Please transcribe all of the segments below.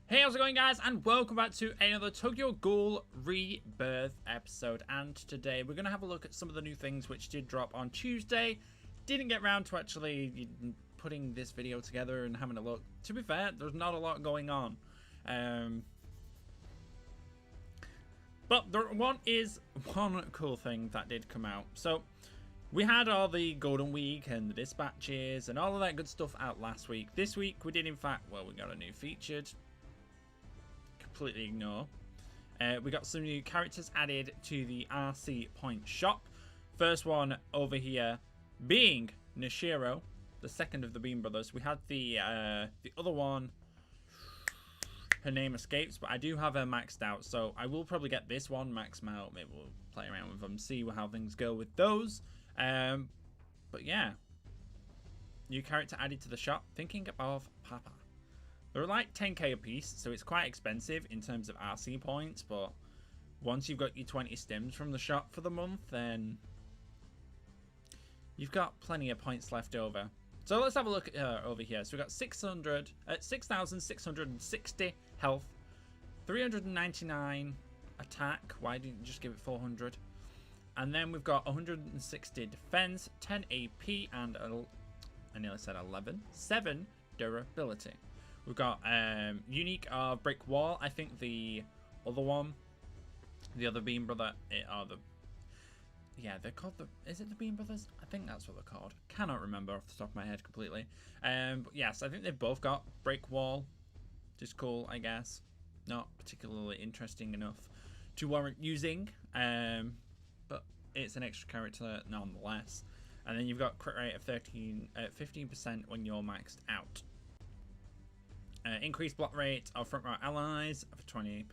Hey, how's it going, guys? And welcome back to another Tokyo Ghoul Rebirth episode. And today we're going to have a look at some of the new things which did drop on Tuesday. Didn't get around to actually putting this video together and having a look. To be fair, there's not a lot going on. But there is one cool thing that did come out. So we had all the Golden Week and the dispatches and all of that good stuff out last week. This week we did, in fact, well, we got a new featured. Completely ignore. We got some new characters added to the RC Point shop. First one over here being Nishiro, the second of the Beam Brothers. We had the other one. Her name escapes, but I do have her maxed out, so I will probably get this one maxed out. Maybe we'll play around with them, see how things go with those. But yeah, new character added to the shop. Thinking of Papa. They're like 10k a piece, so it's quite expensive in terms of RC points, but once you've got your 20 stims from the shop for the month, then you've got plenty of points left over. So let's have a look over here. So we've got 6,660 health, 399 attack. Why didn't you just give it 400? And then we've got 160 defense, 10 AP, and I nearly said 7 durability. We've got unique brick wall. I think the other one, the other Beam Brother, they're called is it the Beam Brothers? I think that's what they're called. Cannot remember off the top of my head completely. But yes, I think they've both got brick wall. Just cool, I guess. Not particularly interesting enough to warrant using, but it's an extra character nonetheless. And then you've got crit rate of 15% when you're maxed out. Increased block rate of front row allies of 20%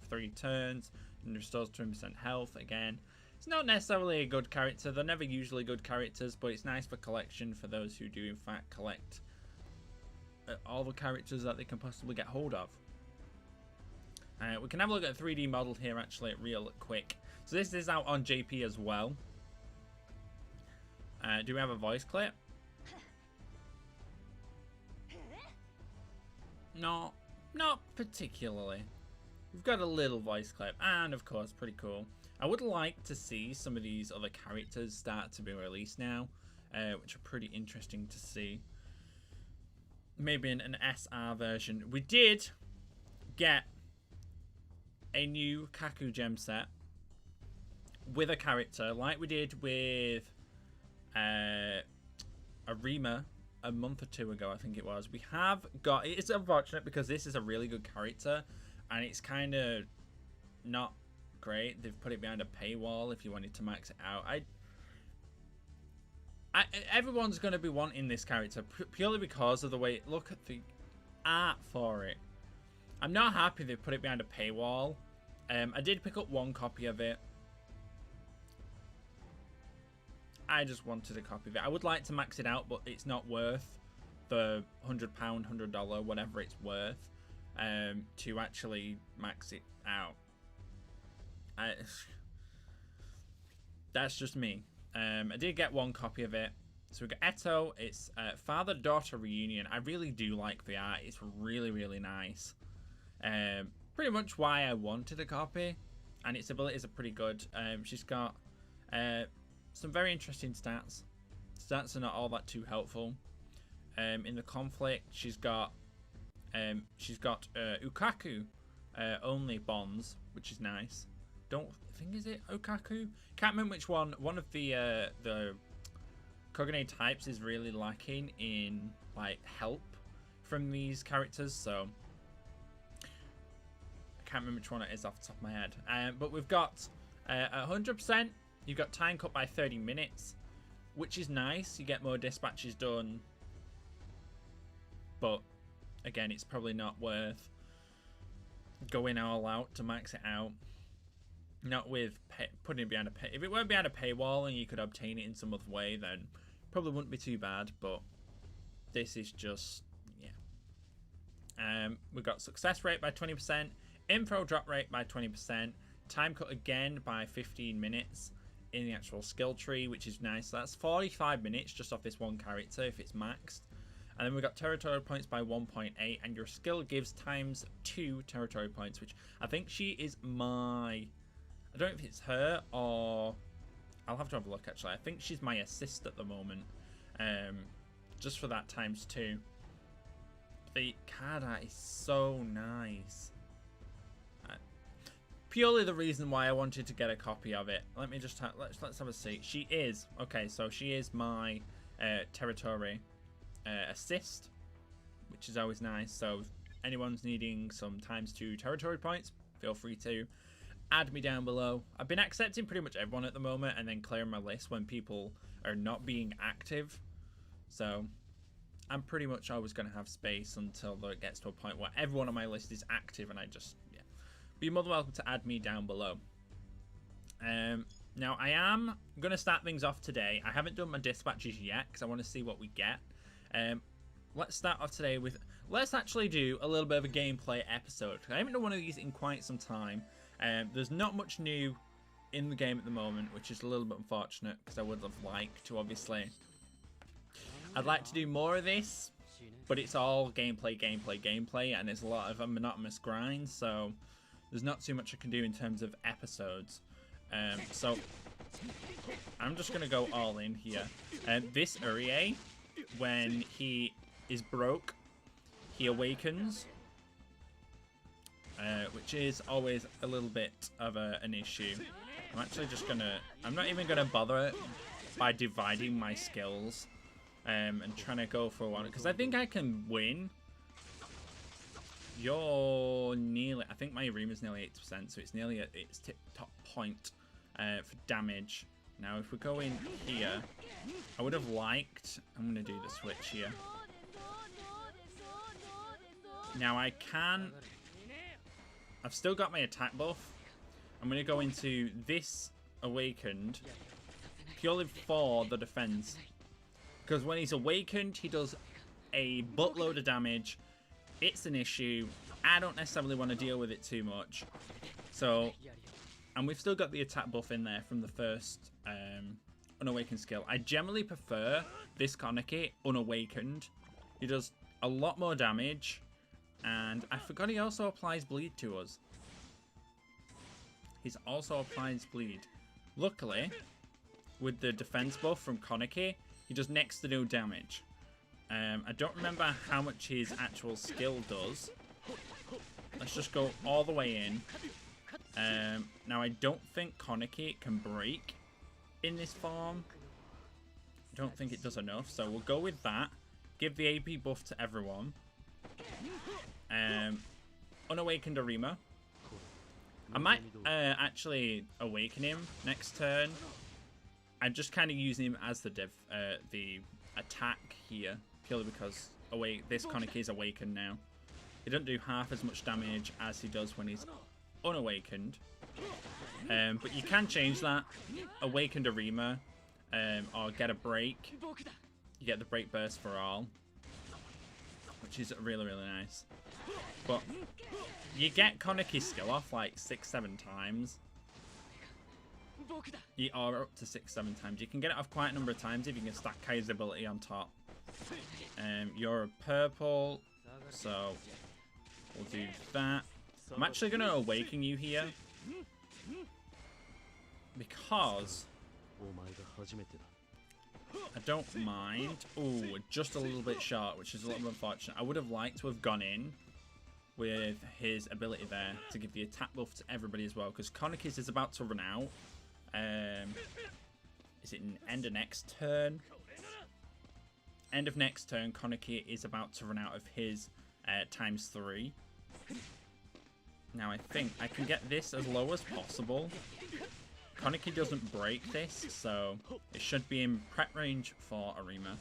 for 3 turns and restores 20% health. Again, it's not necessarily a good character. They're never usually good characters, but it's nice for collection for those who do in fact collect all the characters that they can possibly get hold of. We can have a look at a 3D model here actually real quick. So this is out on JP as well. Do we have a voice clip? No, not particularly. We've got a little voice clip, and of course, pretty cool. I would like to see some of these other characters start to be released now, which are pretty interesting to see. Maybe in an SR version. We did get a new Kaku gem set with a character, like we did with Arima a month or 2 ago, I think it was. We have got, it's unfortunate because this is a really good character and it's kind of not great. They've put it behind a paywall if you wanted to max it out. Everyone's going to be wanting this character purely because of the way, look at the art for it. I'm not happy they put it behind a paywall. I did pick up one copy of it. I just wanted a copy of it. I would like to max it out, but it's not worth the £100, $100, whatever it's worth, to actually max it out. That's just me. I did get one copy of it. So we got ETO. It's father-daughter reunion. I really do like the art. It's really, really nice. Pretty much why I wanted a copy, and its abilities are pretty good. She's got some very interesting stats. Stats are not all that too helpful. In the conflict, she's got Ukaku only bonds, which is nice. Don't think, is it Ukaku? Can't remember which one. One of the Kogane types is really lacking in like help from these characters, so I can't remember which one it is off the top of my head. But we've got 100%. You've got time cut by 30 minutes, which is nice. You get more dispatches done. But, again, it's probably not worth going all out to max it out. Not with putting it behind a pay. If it weren't behind a paywall and you could obtain it in some other way, then probably wouldn't be too bad. But this is just, yeah. We've got success rate by 20%. Info drop rate by 20%. Time cut again by 15 minutes. In the actual skill tree, which is nice. So that's 45 minutes just off this one character if it's maxed. And then we got territory points by 1.8, and your skill gives times 2 territory points, which I think she is my... I don't know if it's her or... I'll have to have a look, actually. I think she's my assist at the moment. Just for that times 2. The card art is so nice. Purely the reason why I wanted to get a copy of it. Let me just let's have a see. She is okay. So she is my territory assist, which is always nice. So if anyone's needing some times 2 territory points, feel free to add me down below. I've been accepting pretty much everyone at the moment, and then clearing my list when people are not being active. So I'm pretty much always going to have space until it gets to a point where everyone on my list is active, and I just, yeah. But you're more than welcome to add me down below. Now, I am going to start things off today. I haven't done my dispatches yet, because I want to see what we get. Let's start off today with... Let's actually do a little bit of a gameplay episode. I haven't done one of these in quite some time. There's not much new in the game at the moment, which is a little bit unfortunate, because I would have liked to, obviously... I'd like to do more of this, but it's all gameplay, and there's a lot of a monotonous grind, so there's not too much I can do in terms of episodes. So I'm just going to go all in here. This Urie, when he is broke, he awakens, which is always a little bit of an issue. I'm actually just going to... I'm not even going to bother by dividing my skills. And trying to go for one, because I think I can win. You're nearly... I think my Arima's nearly 80%, so it's nearly at its top point for damage. Now, if we go in here, I would have liked... I'm going to do the switch here. Now, I can... I've still got my attack buff. I'm going to go into this Awakened purely for the defense. Because when he's awakened, he does a buttload of damage. It's an issue. I don't necessarily want to deal with it too much. So, and we've still got the attack buff in there from the first unawakened skill. I generally prefer this Koniki unawakened. He does a lot more damage. And I forgot he also applies bleed to us. He's also applies bleed. Luckily, with the defense buff from Koniki, he does next to no damage. I don't remember how much his actual skill does. Let's just go all the way in. Now, I don't think Koniki can break in this form. I don't think it does enough, so we'll go with that. Give the AP buff to everyone. Unawakened Arima. I might actually awaken him next turn. I'm just kind of using him as the attack here, purely because this Koniki is awakened now. He doesn't do half as much damage as he does when he's unawakened. But you can change that. Awakened Arima, or get a break. You get the break burst for all, which is really, really nice. But you get Koniki's skill off like 6-7 times. Or up to 6-7 times. You can get it off quite a number of times if you can stack Kai's ability on top. You're a purple, so we'll do that. I'm actually going to awaken you here because I don't mind. Oh, just a little bit short, which is a little bit unfortunate. I would have liked to have gone in with his ability there to give the attack buff to everybody as well, because Koniki's is about to run out. Is it an end of next turn? End of next turn, Koniki is about to run out of his ×3. Now I think I can get this as low as possible. Koniki doesn't break this, so it should be in prep range for Arima.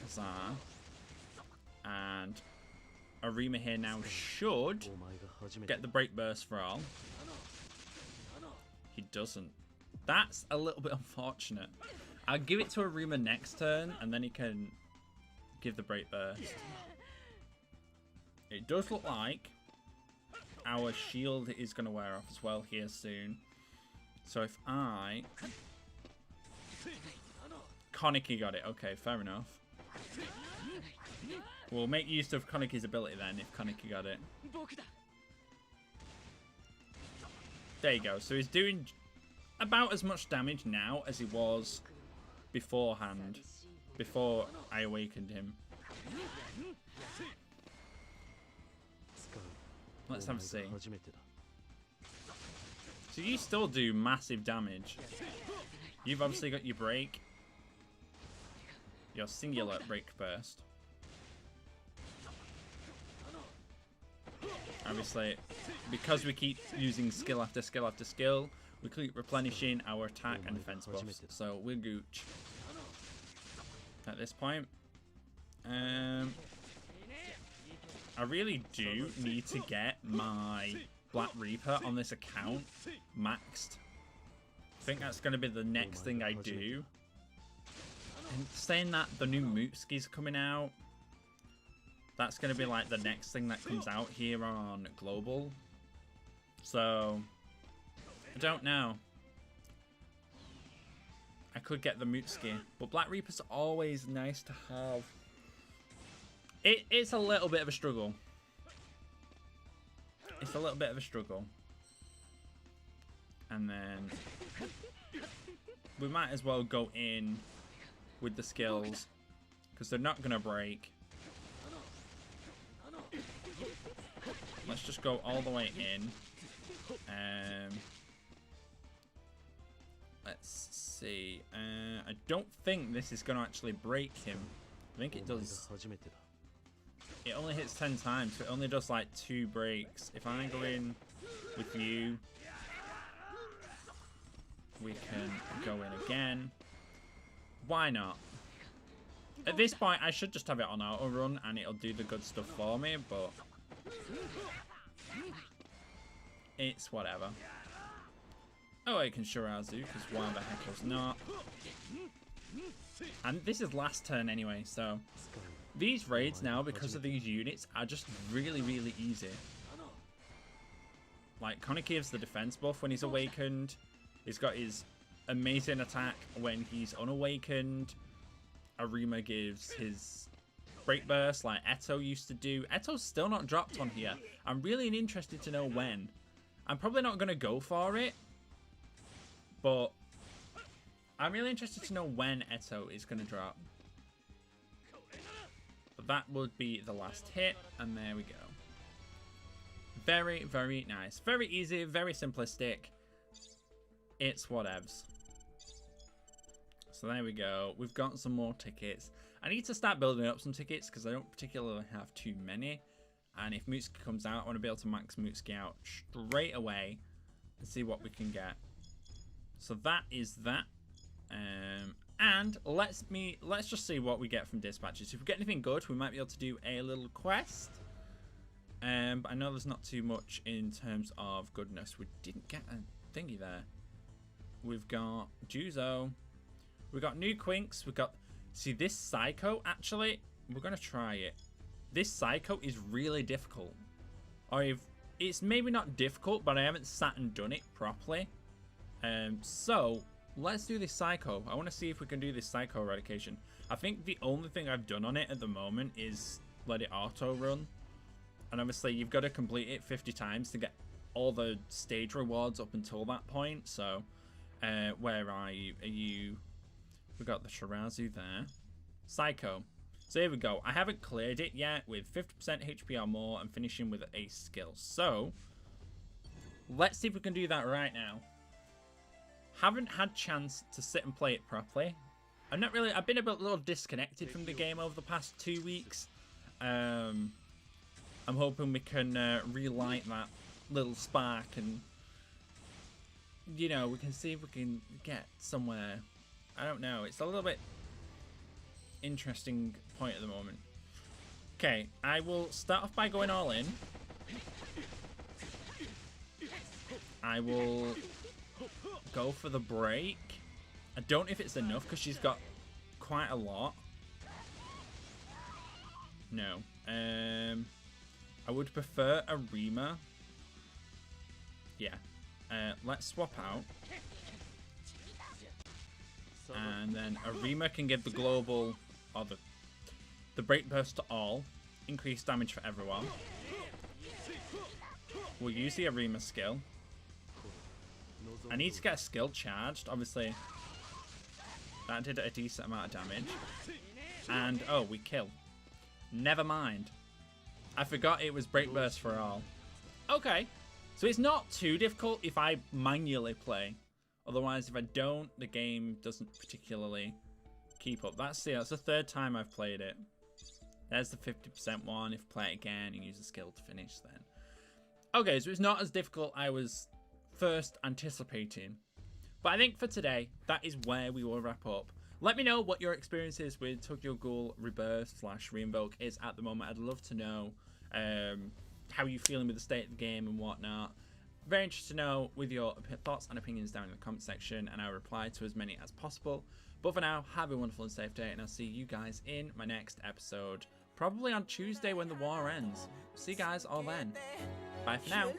Huzzah. And Arima here now should get the break burst for all. He doesn't. That's a little bit unfortunate. I'll give it to Arima next turn, and then he can give the break burst. It does look like our shield is going to wear off as well here soon. So if I Koniki got it. Okay, fair enough. We'll make use of Koniki's ability then, if Koniki got it. There you go. So he's doing about as much damage now as he was beforehand. Before I awakened him. Let's have a see. So you still do massive damage. You've obviously got your break. Your singular break burst. Obviously, because we keep using skill after skill after skill, we keep replenishing our attack and defense buffs. So we're gooch at this point. I really do need to get my Black Reaper on this account maxed. I think that's going to be the next thing I do. And saying that, the new Mootski's coming out. That's going to be like the next thing that comes out here on Global. So, I don't know. I could get the Mootski, but Black Reaper's always nice to have. It's a little bit of a struggle. It's a little bit of a struggle. And then we might as well go in with the skills because they're not going to break. Let's just go all the way in. Let's see. I don't think this is going to actually break him. I think it does. It only hits 10 times, so it only does like 2 breaks. If I go in with you, we can go in again. Why not? At this point, I should just have it on auto run and it'll do the good stuff for me, but it's whatever. Oh, I can Shirazu, because why the heck was not? And this is last turn anyway, so these raids now, because of these units, are just really, really easy. Like, Koniki gives the defense buff when he's awakened. He's got his amazing attack when he's unawakened. Arima gives his break burst like Eto used to do. Eto's still not dropped on here. I'm really interested to know when. I'm probably not going to go for it, but I'm really interested to know when Eto is going to drop. But that would be the last hit, and there we go. Very, very nice. Very easy, very simplistic. It's whatevs. So there we go. We've got some more tickets. I need to start building up some tickets because I don't particularly have too many. And if Mootski comes out, I want to be able to max Mootski out straight away and see what we can get. So that is that. And let's just see what we get from dispatches. If we get anything good, we might be able to do a little quest. But I know there's not too much in terms of goodness. We didn't get a thingy there. We've got Juzo. We've got new Quinks. We've got... See, this SAIKO, actually, we're going to try it. This SAIKO is really difficult. It's maybe not difficult, but I haven't sat and done it properly. So, let's do this SAIKO. I want to see if we can do this SAIKO eradication. I think the only thing I've done on it at the moment is let it auto run. And obviously, you've got to complete it 50 times to get all the stage rewards up until that point. So, where are you? We've got the Shirazu there. SAIKO. So here we go. I haven't cleared it yet with 50% HP or more and finishing with a skill. So, let's see if we can do that right now. Haven't had chance to sit and play it properly. I've been a little disconnected from the game over the past 2 weeks. I'm hoping we can relight that little spark and, you know, we can see if we can get somewhere. I don't know. It's a little bit interesting point at the moment. Okay, I will start off by going all in. I will go for the break. I don't know if it's enough because she's got quite a lot. No. I would prefer a Rima. Yeah. Let's swap out. And then Arima can give the global, or the break burst to all. Increased damage for everyone. We'll use the Arima skill. I need to get a skill charged, obviously. That did a decent amount of damage. And, oh, we kill. Never mind. I forgot it was break burst for all. Okay. So it's not too difficult if I manually play. Otherwise, if I don't, the game doesn't particularly keep up. That's the third time I've played it. There's the 50% one. If play it again and use the skill to finish then. Okay, so it's not as difficult I was first anticipating. But I think for today, that is where we will wrap up. Let me know what your experiences with Tokyo Ghoul Rebirth / Reinvoke is at the moment. I'd love to know how you're feeling with the state of the game and whatnot. Very interested to know with your thoughts and opinions down in the comment section, and I'll reply to as many as possible. But for now, have a wonderful and safe day, and I'll see you guys in my next episode. Probably on Tuesday when the war ends. See you guys all then. Bye for now.